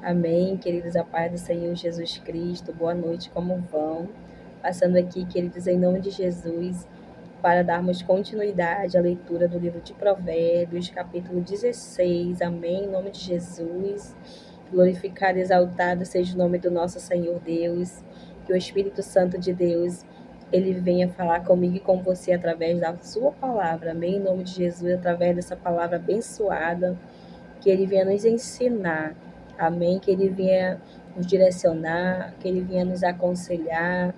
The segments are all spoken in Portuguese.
Amém, queridos, a paz do Senhor Jesus Cristo, boa noite, como vão? Passando aqui, queridos, em nome de Jesus, para darmos continuidade à leitura do livro de Provérbios, capítulo 16, amém, em nome de Jesus. Glorificado e exaltado seja o nome do nosso Senhor Deus, que o Espírito Santo de Deus, ele venha falar comigo e com você através da sua palavra, amém, em nome de Jesus, através dessa palavra abençoada, que ele venha nos ensinar, amém, que ele venha nos direcionar, que ele venha nos aconselhar,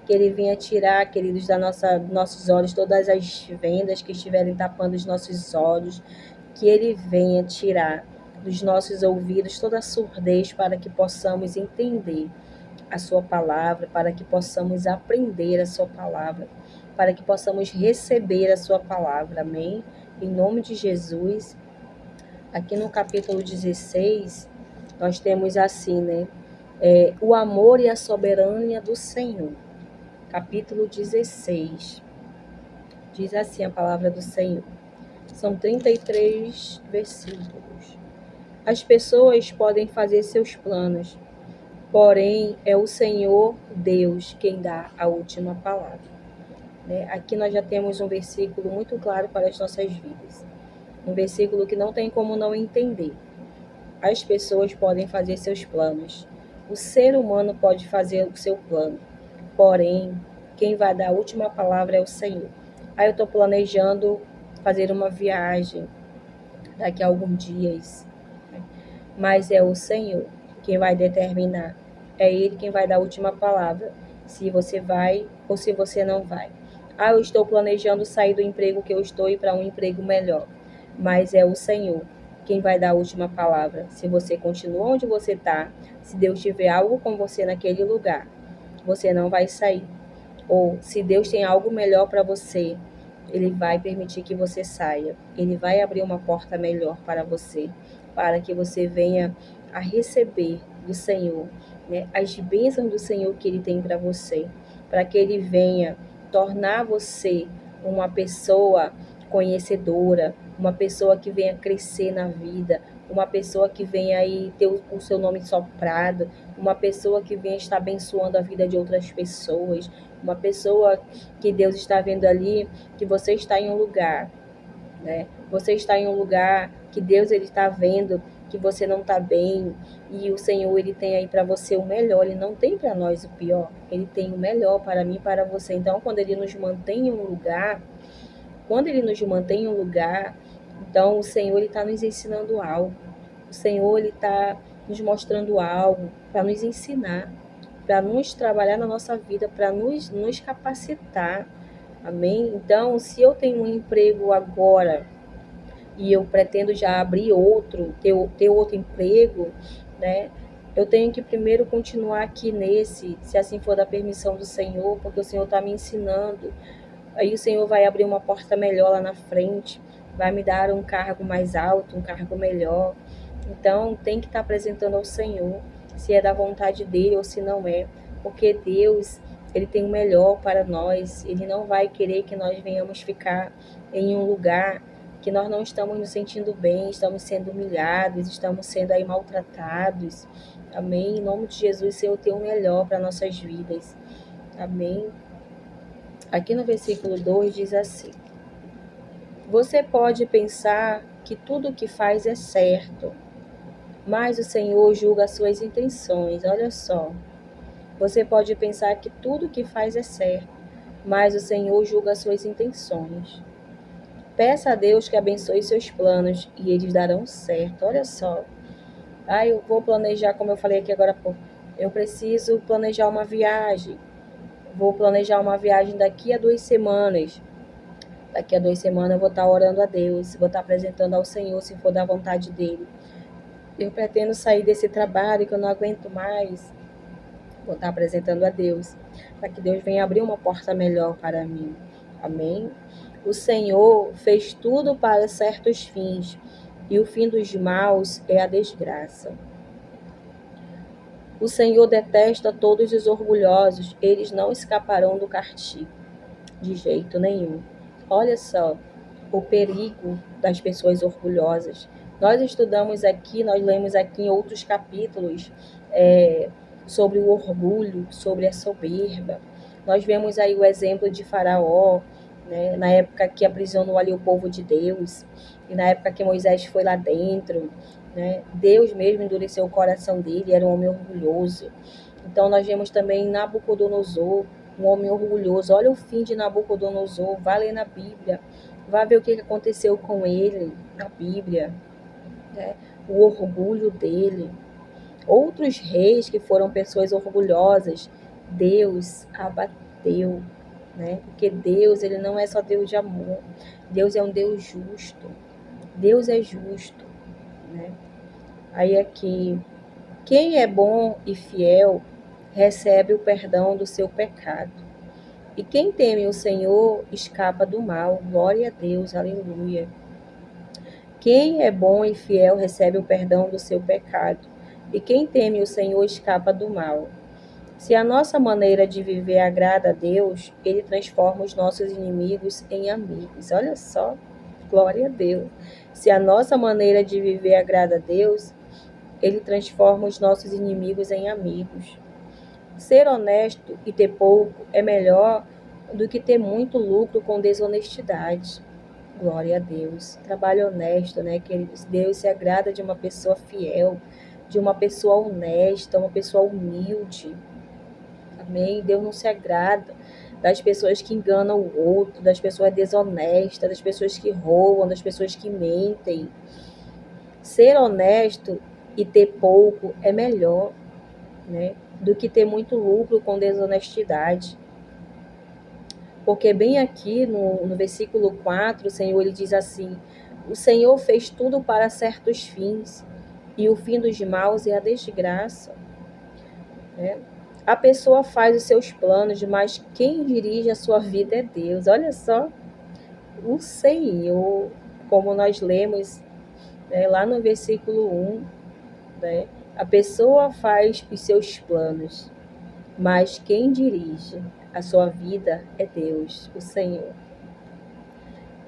que ele venha tirar, queridos, nossos olhos todas as vendas que estiverem tapando os nossos olhos, que ele venha tirar dos nossos ouvidos toda a surdez para que possamos entender a sua palavra, para que possamos aprender a sua palavra, para que possamos receber a sua palavra, amém? Em nome de Jesus. Aqui no capítulo 16, nós temos assim, né? O amor e a soberania do Senhor. Capítulo 16. Diz assim a palavra do Senhor. São 33 versículos. As pessoas podem fazer seus planos, porém é o Senhor Deus quem dá a última palavra. Aqui nós já temos um versículo muito claro para as nossas vidas. Um versículo que não tem como não entender. As pessoas podem fazer seus planos. O ser humano pode fazer o seu plano. Porém, quem vai dar a última palavra é o Senhor. Aí eu estou planejando fazer uma viagem daqui a alguns dias. Mas é o Senhor quem vai determinar. É Ele quem vai dar a última palavra. Se você vai ou se você não vai. Eu estou planejando sair do emprego que eu estou e ir para um emprego melhor. Mas é o Senhor quem vai dar a última palavra. Se você continua onde você está, se Deus tiver algo com você naquele lugar, você não vai sair. Ou se Deus tem algo melhor para você, Ele vai permitir que você saia. Ele vai abrir uma porta melhor para você, para que você venha a receber do Senhor, né, as bênçãos do Senhor que Ele tem para você, para que Ele venha tornar você uma pessoa conhecedora, uma pessoa que venha crescer na vida, uma pessoa que venha aí ter o seu nome soprado, uma pessoa que venha estar abençoando a vida de outras pessoas, uma pessoa que Deus está vendo ali, que você está em um lugar, né? Você está em um lugar que Deus ele está vendo que você não está bem, e o Senhor ele tem aí para você o melhor, ele não tem para nós o pior, ele tem o melhor para mim e para você. Então, quando ele nos mantém em um lugar, então o Senhor ele está nos ensinando algo, o Senhor ele está nos mostrando algo para nos ensinar, para nos trabalhar na nossa vida, para nos capacitar, amém? Então, se eu tenho um emprego agora e eu pretendo já abrir outro, ter outro emprego, né? Eu tenho que primeiro continuar aqui nesse, se assim for da permissão do Senhor, porque o Senhor está me ensinando. Aí o Senhor vai abrir uma porta melhor lá na frente, vai me dar um cargo mais alto, um cargo melhor. Então, tem que estar apresentando ao Senhor, se é da vontade dele ou se não é, porque Deus, ele tem o melhor para nós, ele não vai querer que nós venhamos ficar em um lugar que nós não estamos nos sentindo bem, estamos sendo humilhados, estamos sendo aí maltratados. Amém? Em nome de Jesus, o Senhor tem o melhor para nossas vidas. Amém? Aqui no versículo 2 diz assim: você pode pensar que tudo o que faz é certo, mas o Senhor julga as suas intenções. Olha só. Você pode pensar que tudo o que faz é certo, mas o Senhor julga as suas intenções. Peça a Deus que abençoe seus planos e eles darão certo. Olha só. Eu vou planejar, como eu falei aqui agora há pouco, eu preciso planejar uma viagem. Vou planejar uma viagem daqui a 2 semanas. Daqui a 2 semanas eu vou estar orando a Deus, vou estar apresentando ao Senhor, se for da vontade dEle. Eu pretendo sair desse trabalho que eu não aguento mais. Vou estar apresentando a Deus, para que Deus venha abrir uma porta melhor para mim. Amém? O Senhor fez tudo para certos fins, e o fim dos maus é a desgraça. O Senhor detesta todos os orgulhosos, eles não escaparão do castigo, de jeito nenhum. Olha só o perigo das pessoas orgulhosas. Nós estudamos aqui, nós lemos aqui em outros capítulos sobre o orgulho, sobre a soberba. Nós vemos aí o exemplo de Faraó, né, na época que aprisionou ali o povo de Deus, e na época que Moisés foi lá dentro, né, Deus mesmo endureceu o coração dele, era um homem orgulhoso. Então nós vemos também Nabucodonosor, um homem orgulhoso. Olha o fim de Nabucodonosor, vá ler na Bíblia, vá ver o que aconteceu com ele na Bíblia, né? O orgulho dele. Outros reis que foram pessoas orgulhosas, Deus abateu, né? Porque Deus, ele não é só Deus de amor, Deus é um Deus justo, Deus é justo, né? Aí aqui, quem é bom e fiel recebe o perdão do seu pecado. E quem teme o Senhor escapa do mal. Glória a Deus, aleluia. Quem é bom e fiel recebe o perdão do seu pecado. E quem teme o Senhor escapa do mal. Se a nossa maneira de viver agrada a Deus, Ele transforma os nossos inimigos em amigos. Olha só, glória a Deus. Se a nossa maneira de viver agrada a Deus, Ele transforma os nossos inimigos em amigos. Ser honesto e ter pouco é melhor do que ter muito lucro com desonestidade. Glória a Deus. Trabalho honesto, né, queridos? Deus se agrada de uma pessoa fiel, de uma pessoa honesta, uma pessoa humilde. Amém? Deus não se agrada das pessoas que enganam o outro, das pessoas desonestas, das pessoas que roubam, das pessoas que mentem. Ser honesto e ter pouco é melhor, né, do que ter muito lucro com desonestidade. Porque bem aqui no versículo 4, o Senhor ele diz assim: o Senhor fez tudo para certos fins, e o fim dos maus é a desgraça. Né? A pessoa faz os seus planos, mas quem dirige a sua vida é Deus. Olha só, o Senhor, como nós lemos, né, lá no versículo 1, né, a pessoa faz os seus planos, mas quem dirige a sua vida é Deus, o Senhor.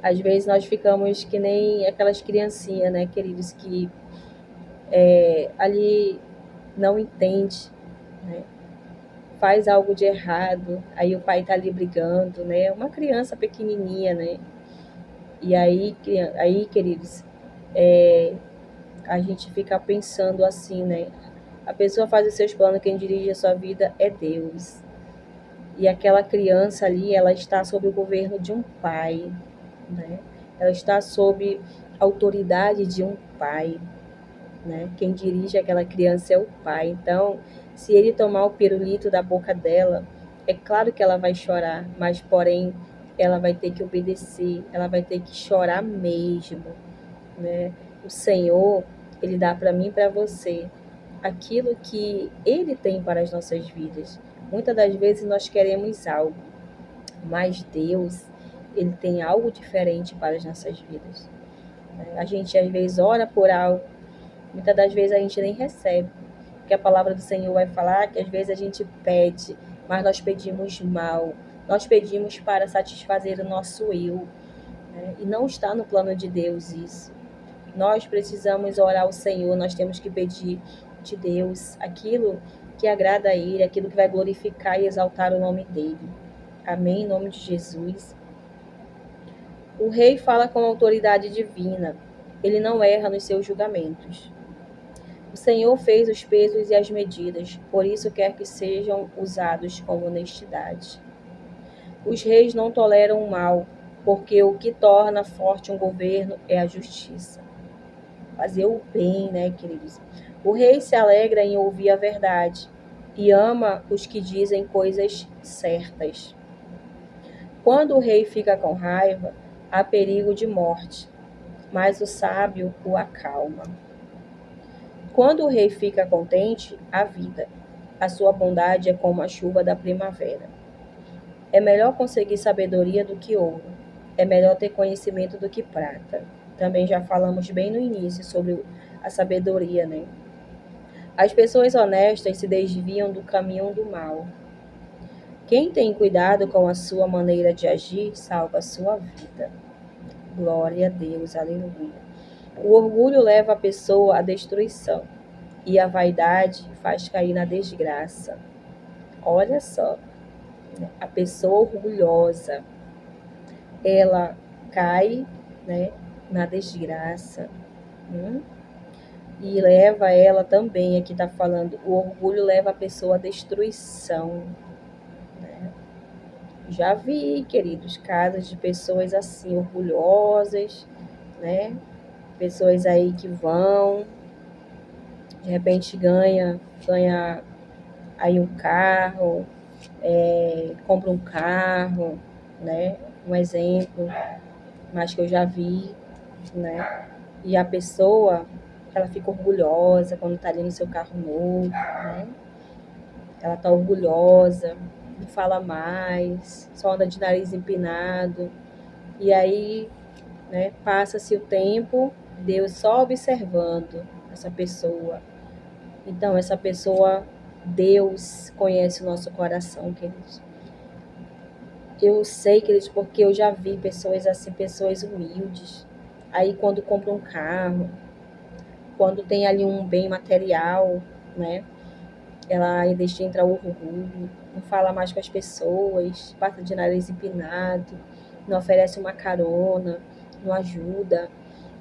Às vezes nós ficamos que nem aquelas criancinhas, né, queridos, que ali não entende, né, faz algo de errado, aí o pai tá ali brigando, né, uma criança pequenininha, né, e aí queridos, a gente fica pensando assim, né, a pessoa faz os seus planos, quem dirige a sua vida é Deus. E aquela criança ali, ela está sob o governo de um pai, né? Ela está sob a autoridade de um pai, né? Quem dirige aquela criança é o pai. Então, se ele tomar o pirulito da boca dela, é claro que ela vai chorar, mas porém ela vai ter que obedecer, ela vai ter que chorar mesmo, né? O Senhor, ele dá para mim e para você aquilo que ele tem para as nossas vidas. Muitas das vezes nós queremos algo, mas Deus, ele tem algo diferente para as nossas vidas. A gente às vezes ora por algo, muitas das vezes a gente nem recebe, porque a palavra do Senhor vai falar que às vezes a gente pede, mas nós pedimos mal, nós pedimos para satisfazer o nosso eu, né? E não está no plano de Deus isso. Nós precisamos orar ao Senhor, nós temos que pedir de Deus aquilo que agrada a Ele, aquilo que vai glorificar e exaltar o nome dEle. Amém? Em nome de Jesus. O rei fala com autoridade divina. Ele não erra nos seus julgamentos. O Senhor fez os pesos e as medidas, por isso quer que sejam usados com honestidade. Os reis não toleram o mal, porque o que torna forte um governo é a justiça. Fazer o bem, né, queridos? O rei se alegra em ouvir a verdade e ama os que dizem coisas certas. Quando o rei fica com raiva, há perigo de morte, mas o sábio o acalma. Quando o rei fica contente, há vida. A sua bondade é como a chuva da primavera. É melhor conseguir sabedoria do que ouro. É melhor ter conhecimento do que prata. Também já falamos bem no início sobre a sabedoria, né? As pessoas honestas se desviam do caminho do mal. Quem tem cuidado com a sua maneira de agir, salva a sua vida. Glória a Deus, aleluia. O orgulho leva a pessoa à destruição e a vaidade faz cair na desgraça. Olha só, a pessoa orgulhosa, ela cai, né, na desgraça. E leva ela também, aqui está falando, o orgulho leva a pessoa à destruição. Né? Já vi, queridos, casos de pessoas assim, orgulhosas, né? Pessoas aí que vão, de repente ganha aí um carro, compra um carro, né? Um exemplo, mas que eu já vi, né? E a pessoa, ela fica orgulhosa quando tá ali no seu carro novo, né? Ela tá orgulhosa, não fala mais, só anda de nariz empinado. E aí, né, passa-se o tempo, Deus só observando essa pessoa. Então, essa pessoa, Deus conhece o nosso coração, queridos. Eu sei, queridos, porque eu já vi pessoas assim, pessoas humildes. Aí, quando compra um carro, quando tem ali um bem material, né? Ela aí deixa entrar o orgulho, não fala mais com as pessoas, passa de nariz empinado, não oferece uma carona, não ajuda.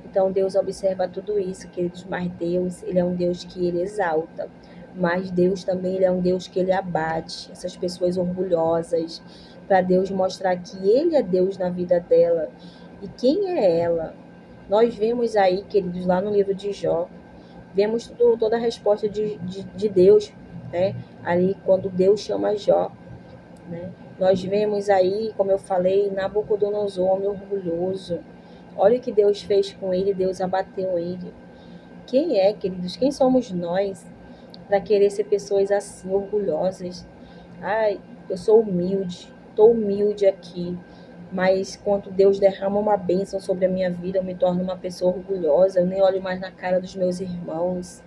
Então Deus observa tudo isso, queridos, mas Deus, ele é um Deus que ele exalta. Mas Deus também, ele é um Deus que ele abate essas pessoas orgulhosas, para Deus mostrar que ele é Deus na vida dela. E quem é ela? Nós vemos aí, queridos, lá no livro de Jó, vemos toda a resposta de Deus, né? Ali quando Deus chama Jó, né? Nós vemos aí, como eu falei, Nabucodonosor, homem orgulhoso. Olha o que Deus fez com ele, Deus abateu ele. Quem é, queridos? Quem somos nós para querer ser pessoas assim, orgulhosas? Ai, eu sou humilde, estou humilde aqui, mas quando Deus derrama uma bênção sobre a minha vida, eu me torno uma pessoa orgulhosa, eu nem olho mais na cara dos meus irmãos,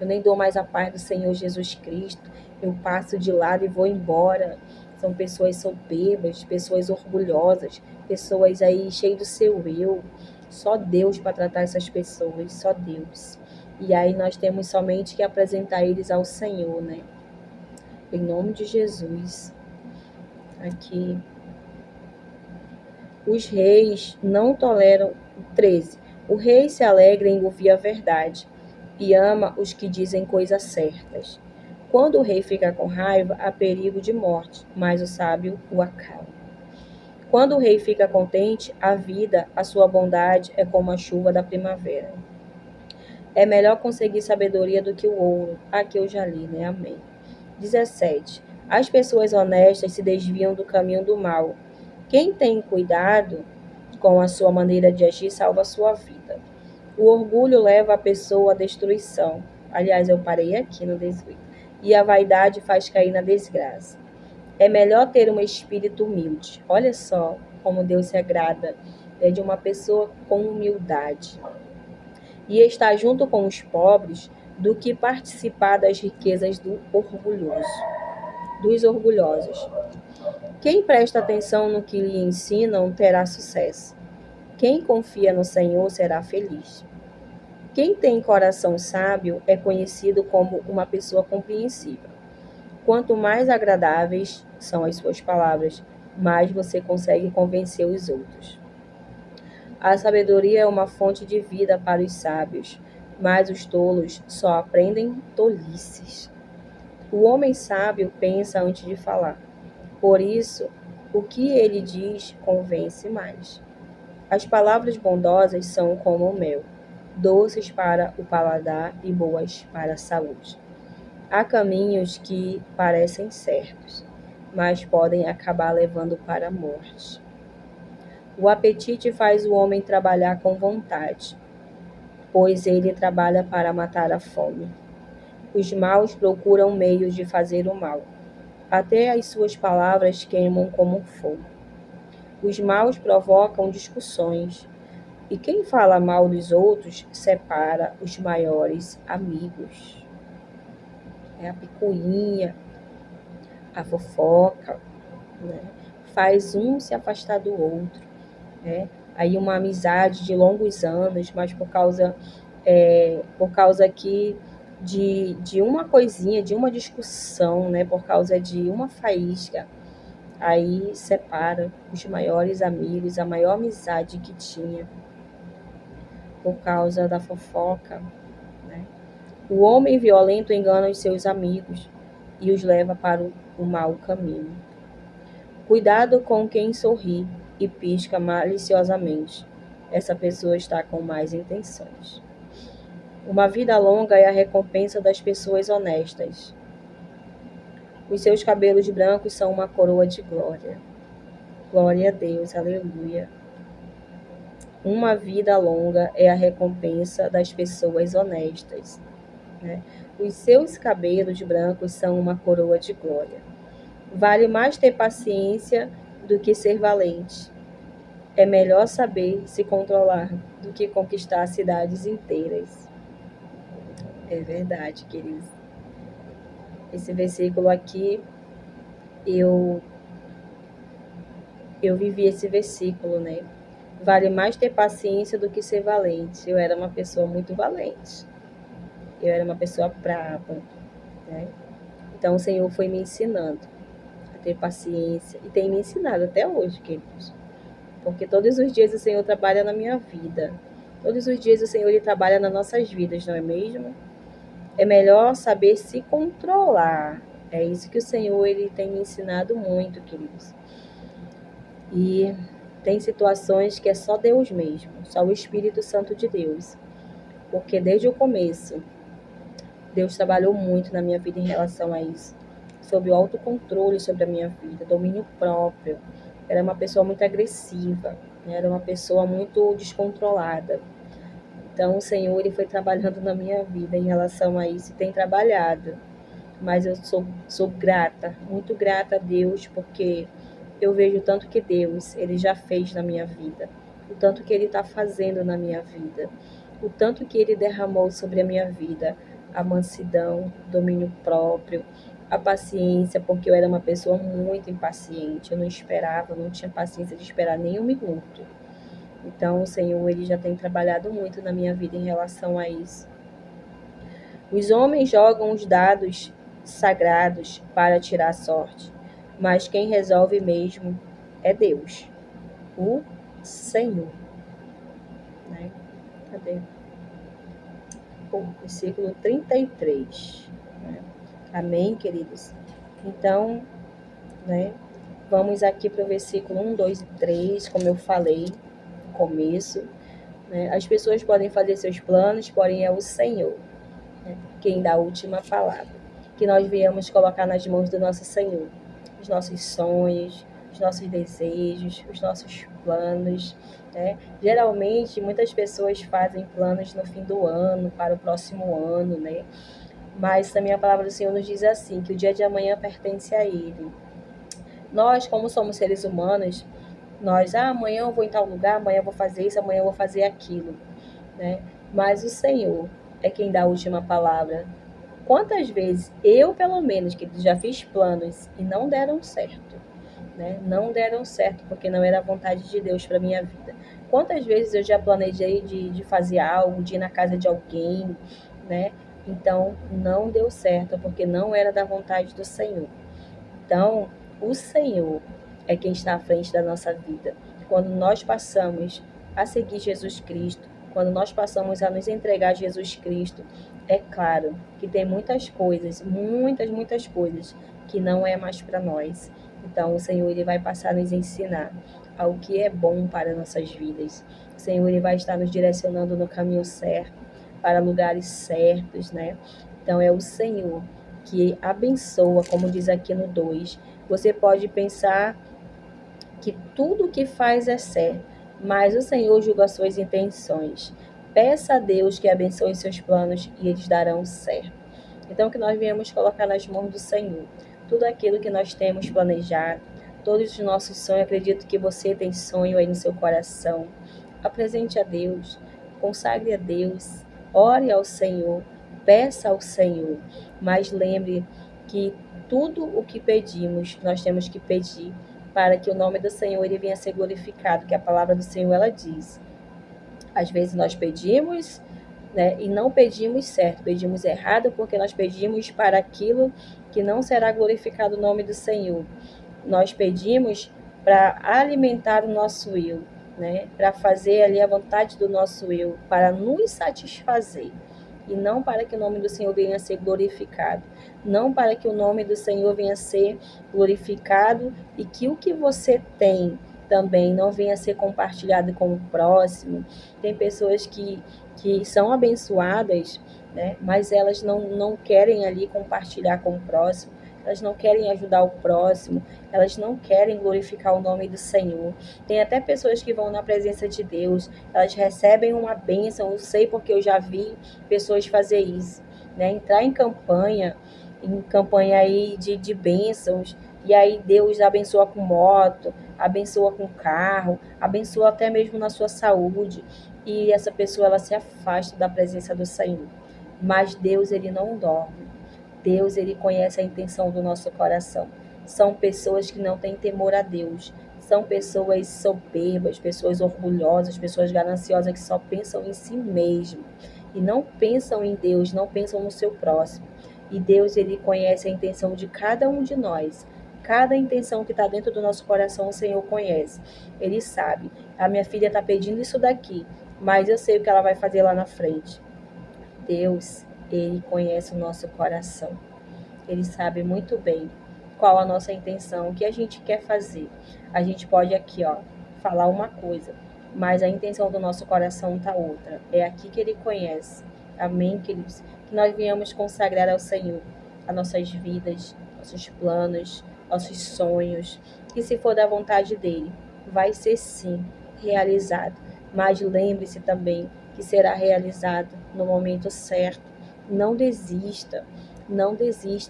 eu nem dou mais a paz do Senhor Jesus Cristo, eu passo de lado e vou embora. São pessoas soberbas, pessoas orgulhosas, pessoas aí cheias do seu eu. Só Deus para tratar essas pessoas, só Deus. E aí nós temos somente que apresentar eles ao Senhor, né? Em nome de Jesus. Aqui. Os reis não toleram. 13. O rei se alegra em ouvir a verdade e ama os que dizem coisas certas. Quando o rei fica com raiva, há perigo de morte, mas o sábio o acalma. Quando o rei fica contente, a vida, a sua bondade é como a chuva da primavera. É melhor conseguir sabedoria do que o ouro. Aqui eu já li, né? Amém. 17. As pessoas honestas se desviam do caminho do mal. Quem tem cuidado com a sua maneira de agir salva a sua vida. O orgulho leva a pessoa à destruição. Aliás, eu parei aqui no 18. E a vaidade faz cair na desgraça. É melhor ter um espírito humilde. Olha só como Deus se agrada de uma pessoa com humildade. E estar junto com os pobres do que participar das riquezas dos orgulhosos. Quem presta atenção no que lhe ensinam terá sucesso. Quem confia no Senhor será feliz. Quem tem coração sábio é conhecido como uma pessoa compreensiva. Quanto mais agradáveis são as suas palavras, mais você consegue convencer os outros. A sabedoria é uma fonte de vida para os sábios, mas os tolos só aprendem tolices. O homem sábio pensa antes de falar. Por isso, o que ele diz convence mais. As palavras bondosas são como o mel, doces para o paladar e boas para a saúde. Há caminhos que parecem certos, mas podem acabar levando para a morte. O apetite faz o homem trabalhar com vontade, pois ele trabalha para matar a fome. Os maus procuram meios de fazer o mal. Até as suas palavras queimam como fogo. Os maus provocam discussões, e quem fala mal dos outros separa os maiores amigos. É a picuinha, a fofoca, né? Faz um se afastar do outro, né? aí uma amizade de longos anos, mas por causa aqui de uma coisinha, de uma discussão, né, por causa de uma faísca, aí separa os maiores amigos, a maior amizade que tinha, por causa da fofoca, né? O homem violento engana os seus amigos e os leva para o mau caminho. Cuidado com quem sorri e pisca maliciosamente. Essa pessoa está com más intenções. Uma vida longa é a recompensa das pessoas honestas. Os seus cabelos brancos são uma coroa de glória. Glória a Deus, aleluia. Uma vida longa é a recompensa das pessoas honestas, né? Os seus cabelos brancos são uma coroa de glória. Vale mais ter paciência do que ser valente. É melhor saber se controlar do que conquistar cidades inteiras. É verdade, queridos. Esse versículo aqui, eu vivi esse versículo, né? Vale mais ter paciência do que ser valente. Eu era uma pessoa muito valente. Eu era uma pessoa brava, né? Então o Senhor foi me ensinando a ter paciência e tem me ensinado até hoje, queridos. Porque todos os dias o Senhor trabalha na minha vida. Todos os dias o Senhor ele trabalha nas nossas vidas, não é mesmo? É melhor saber se controlar. É isso que o Senhor ele tem me ensinado muito, queridos. E tem situações que é só Deus mesmo, só o Espírito Santo de Deus. Porque desde o começo, Deus trabalhou muito na minha vida em relação a isso. Sobre o autocontrole sobre a minha vida, domínio próprio. Era uma pessoa muito agressiva, né? Era uma pessoa muito descontrolada. Então o Senhor ele foi trabalhando na minha vida em relação a isso e tem trabalhado. Mas eu sou grata, muito grata a Deus, porque eu vejo o tanto que Deus ele já fez na minha vida, o tanto que Ele está fazendo na minha vida, o tanto que Ele derramou sobre a minha vida, a mansidão, o domínio próprio, a paciência, porque eu era uma pessoa muito impaciente, eu não esperava, não tinha paciência de esperar nem um minuto. Então o Senhor ele já tem trabalhado muito na minha vida em relação a isso. Os homens jogam os dados sagrados para tirar sorte, mas quem resolve mesmo é Deus, o Senhor. Né? Cadê? O versículo 33. Né? Amém, queridos? Então, né, vamos aqui para o versículo 1, 2 e 3, como eu falei no começo. Né? As pessoas podem fazer seus planos, porém é o Senhor, né, quem dá a última palavra. Que nós viemos colocar nas mãos do nosso Senhor os nossos sonhos, os nossos desejos, os nossos planos. Né? Geralmente, muitas pessoas fazem planos no fim do ano, para o próximo ano, né? Mas também a palavra do Senhor nos diz assim, que o dia de amanhã pertence a Ele. Nós, como somos seres humanos, nós, amanhã eu vou em tal lugar, amanhã eu vou fazer isso, amanhã eu vou fazer aquilo, né? Mas o Senhor é quem dá a última palavra. Quantas vezes eu, pelo menos, que já fiz planos e não deram certo, né? Não deram certo porque não era a vontade de Deus para minha vida. Quantas vezes eu já planejei de fazer algo, de ir na casa de alguém, né? Então, não deu certo porque não era da vontade do Senhor. Então, o Senhor é quem está à frente da nossa vida. Quando nós passamos a seguir Jesus Cristo, quando nós passamos a nos entregar a Jesus Cristo, é claro que tem muitas coisas, muitas coisas que não é mais para nós. Então, o Senhor ele vai passar a nos ensinar ao que é bom para nossas vidas. O Senhor ele vai estar nos direcionando no caminho certo, para lugares certos, né? Então, é o Senhor que abençoa, como diz aqui no 2. Você pode pensar que tudo o que faz é certo, mas o Senhor julga as suas intenções. Peça a Deus que abençoe seus planos e eles darão certo. Então, que nós viemos colocar nas mãos do Senhor tudo aquilo que nós temos planejado, todos os nossos sonhos. Acredito que você tem sonho aí no seu coração. Apresente a Deus, consagre a Deus, ore ao Senhor, peça ao Senhor, mas lembre que tudo o que pedimos, nós temos que pedir para que o nome do Senhor ele venha a ser glorificado, que a palavra do Senhor ela diz. Às vezes nós pedimos, né, e não pedimos certo, pedimos errado porque nós pedimos para aquilo que não será glorificado o nome do Senhor. Nós pedimos para alimentar o nosso eu, né, para fazer ali a vontade do nosso eu, para nos satisfazer. E não para que o nome do Senhor venha a ser glorificado. Não para que o nome do Senhor venha a ser glorificado e que o que você tem também não venha a ser compartilhado com o próximo. Tem pessoas que são abençoadas, né, mas elas não querem ali compartilhar com o próximo. Elas não querem ajudar o próximo, elas não querem glorificar o nome do Senhor. Tem até pessoas que vão na presença de Deus, elas recebem uma bênção, eu sei porque eu já vi pessoas fazer isso, né? Entrar em campanha aí de bênçãos, e aí Deus abençoa com moto, abençoa com carro, abençoa até mesmo na sua saúde, e essa pessoa ela se afasta da presença do Senhor. Mas Deus ele não dorme. Deus, ele conhece a intenção do nosso coração. São pessoas que não têm temor a Deus. São pessoas soberbas, pessoas orgulhosas, pessoas gananciosas que só pensam em si mesmo. E não pensam em Deus, não pensam no seu próximo. E Deus, ele conhece a intenção de cada um de nós. Cada intenção que está dentro do nosso coração, o Senhor conhece. Ele sabe. A minha filha está pedindo isso daqui, mas eu sei o que ela vai fazer lá na frente. Deus, ele conhece o nosso coração. Ele sabe muito bem qual a nossa intenção, o que a gente quer fazer. A gente pode aqui, falar uma coisa, mas a intenção do nosso coração tá outra. É aqui que ele conhece. Amém, queridos? Que nós venhamos consagrar ao Senhor as nossas vidas, nossos planos, nossos sonhos. Que se for da vontade dele, vai ser sim realizado. Mas lembre-se também que será realizado no momento certo. Não desista,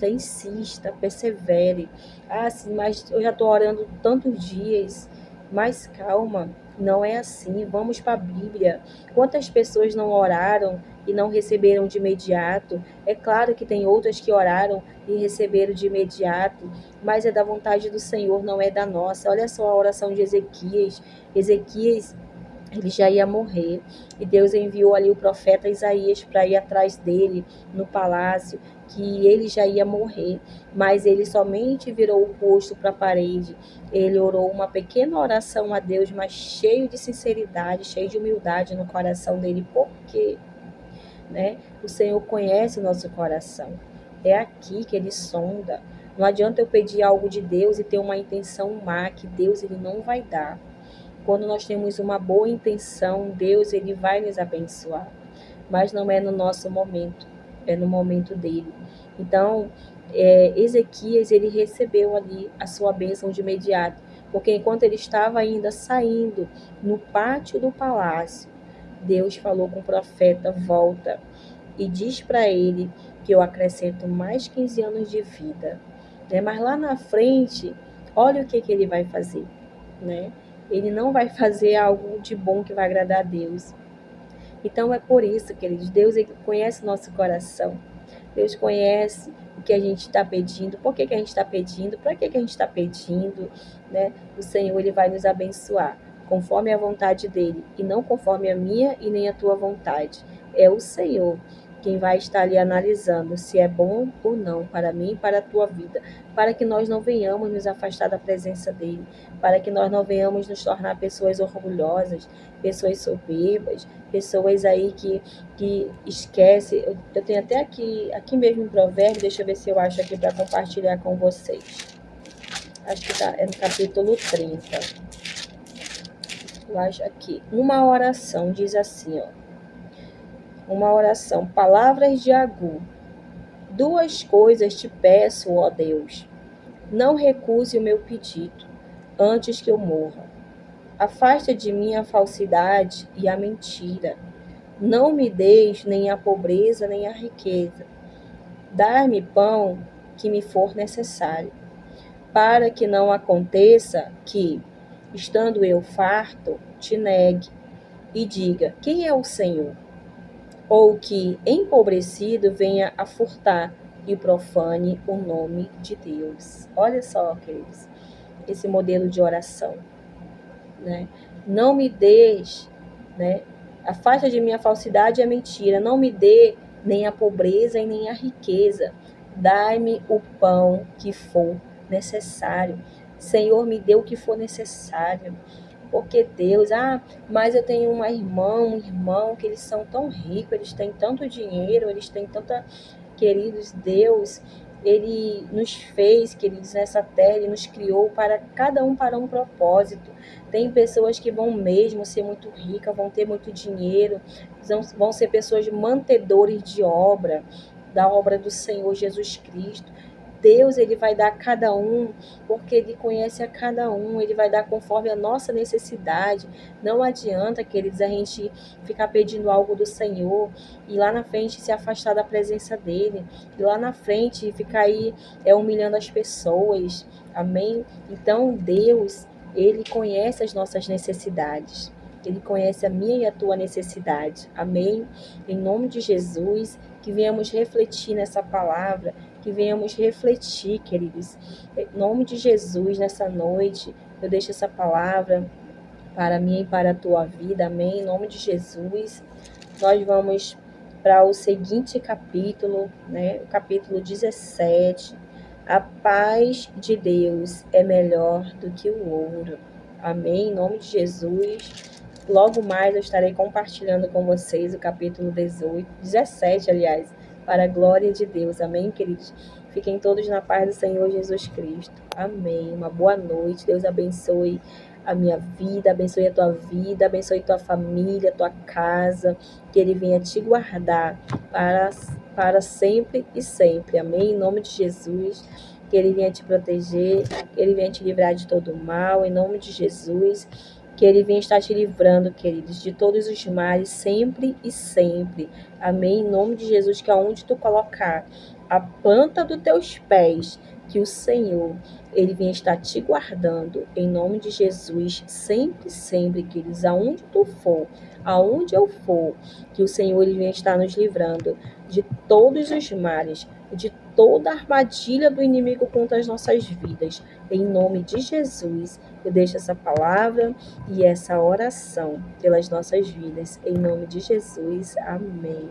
insista, persevere. Ah, sim, mas eu já estou orando tantos dias. Mas calma, não é assim. Vamos para a Bíblia. Quantas pessoas não oraram e não receberam de imediato? É claro que tem outras que oraram e receberam de imediato, mas é da vontade do Senhor, não é da nossa. Olha só a oração de Ezequias. Ezequias, ele já ia morrer, e Deus enviou ali o profeta Isaías para ir atrás dele no palácio, que ele já ia morrer, mas ele somente virou o rosto para a parede. Ele orou uma pequena oração a Deus, mas cheio de sinceridade, cheio de humildade no coração dele. Por quê? Né? O Senhor conhece o nosso coração. É aqui que ele sonda. Não adianta eu pedir algo de Deus e ter uma intenção má, que Deus ele não vai dar. Quando nós temos uma boa intenção, Deus ele vai nos abençoar. Mas não é no nosso momento, é no momento dele. Então, Ezequias ele recebeu ali a sua bênção de imediato, porque enquanto ele estava ainda saindo no pátio do palácio, Deus falou com o profeta: volta e diz para ele que eu acrescento mais 15 anos de vida. Mas lá na frente, olha o que ele vai fazer, né? Ele não vai fazer algo de bom que vai agradar a Deus. Então é por isso, queridos, Deus ele conhece o nosso coração. Deus conhece o que a gente está pedindo, por que a gente está pedindo, para que a gente está pedindo, né? O Senhor ele vai nos abençoar conforme a vontade dele e não conforme a minha e nem a tua vontade. É o Senhor quem vai estar ali analisando se é bom ou não para mim e para a tua vida, para que nós não venhamos nos afastar da presença dele, para que nós não venhamos nos tornar pessoas orgulhosas, pessoas soberbas, pessoas aí que esquecem. Eu tenho até aqui mesmo em Provérbios, deixa eu ver se eu acho aqui para compartilhar com vocês. Acho que é no capítulo 30. Eu acho aqui. Uma oração diz assim, uma oração, palavras de Agur. Duas coisas te peço, ó Deus. Não recuse o meu pedido, antes que eu morra. Afasta de mim a falsidade e a mentira. Não me deis nem a pobreza nem a riqueza. Dá-me pão que me for necessário, para que não aconteça que, estando eu farto, te negue e diga: quem é o Senhor? Ou que, empobrecido, venha a furtar e profane o nome de Deus. Olha só, queridos. esse modelo de oração, né? Não me deixes, né? Afasta de mim a falsidade e a mentira. Não me dê nem a pobreza e nem a riqueza. Dai-me o pão que for necessário. Senhor, me dê o que for necessário. Porque Deus, mas eu tenho uma irmã, um irmão que eles são tão ricos, eles têm tanto dinheiro, eles têm tanta. Queridos, Deus, Ele nos fez, queridos, nessa terra, Ele nos criou para cada um para um propósito. Tem pessoas que vão mesmo ser muito ricas, vão ter muito dinheiro, vão ser pessoas mantedores de obra, da obra do Senhor Jesus Cristo. Deus, Ele vai dar a cada um, porque Ele conhece a cada um, Ele vai dar conforme a nossa necessidade. Não adianta, queridos, a gente ficar pedindo algo do Senhor e lá na frente se afastar da presença dEle, e lá na frente ficar aí humilhando as pessoas, amém? Então, Deus, Ele conhece as nossas necessidades. Ele conhece a minha e a tua necessidade. Amém? Em nome de Jesus, que venhamos refletir nessa palavra, que venhamos refletir, queridos. Em nome de Jesus, nessa noite, eu deixo essa palavra para mim e para a tua vida. Amém? Em nome de Jesus, nós vamos para o seguinte capítulo, né? O capítulo 17. A paz de Deus é melhor do que o ouro. Amém? Em nome de Jesus. Logo mais eu estarei compartilhando com vocês o capítulo 17, aliás, para a glória de Deus. Amém, queridos? Fiquem todos na paz do Senhor Jesus Cristo. Amém. Uma boa noite. Deus abençoe a minha vida, abençoe a tua vida, abençoe tua família, tua casa, que Ele venha te guardar para sempre e sempre. Amém? Em nome de Jesus, que Ele venha te proteger, que Ele venha te livrar de todo mal, em nome de Jesus, que Ele venha estar te livrando, queridos, de todos os males, sempre e sempre. Amém? Em nome de Jesus, que aonde tu colocar a planta dos teus pés, que o Senhor, Ele venha estar te guardando, em nome de Jesus, sempre, sempre, queridos, aonde tu for, aonde eu for, que o Senhor, Ele venha estar nos livrando de todos os males, de toda a armadilha do inimigo contra as nossas vidas. Em nome de Jesus, eu deixo essa palavra e essa oração pelas nossas vidas. Em nome de Jesus, amém.